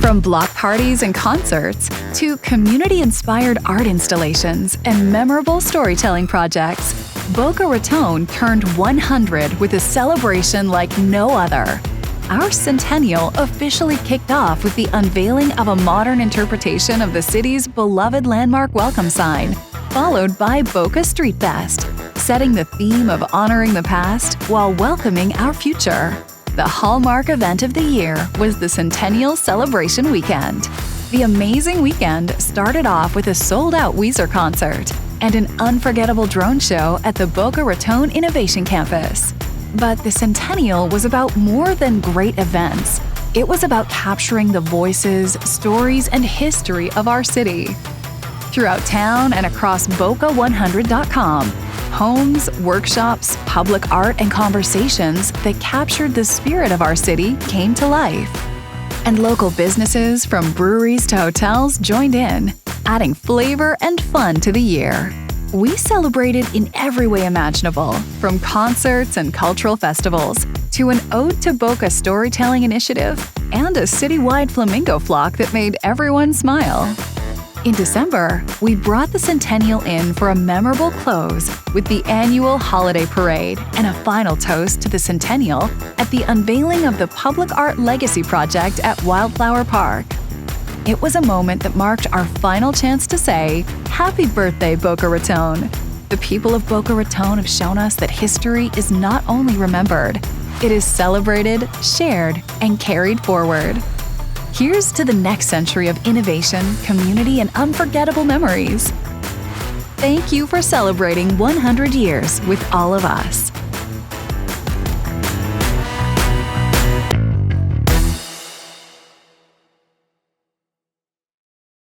From block parties and concerts to community-inspired art installations and memorable storytelling projects, Boca Raton turned 100 with a celebration like no other. Our Centennial officially kicked off with the unveiling of a modern interpretation of the city's beloved landmark welcome sign, followed by Boca Street Fest, setting the theme of honoring the past while welcoming our future. The hallmark event of the year was the Centennial Celebration Weekend. The amazing weekend started off with a sold-out Weezer concert and an unforgettable drone show at the Boca Raton Innovation Campus. But the Centennial was about more than great events. It was about capturing the voices, stories, and history of our city. Throughout town and across Boca100.com, homes, workshops, public art, and conversations that captured the spirit of our city came to life. And local businesses from breweries to hotels joined in, adding flavor and fun to the year. We celebrated in every way imaginable, from concerts and cultural festivals to an Ode to Boca storytelling initiative and a citywide flamingo flock that made everyone smile. In December, we brought the Centennial in for a memorable close with the annual holiday parade and a final toast to the Centennial at the unveiling of the Public Art Legacy Project at Wildflower Park. It was a moment that marked our final chance to say, "Happy birthday, Boca Raton!" The people of Boca Raton have shown us that history is not only remembered, it is celebrated, shared, and carried forward. Here's to the next century of innovation, community, and unforgettable memories. Thank you for celebrating 100 years with all of us.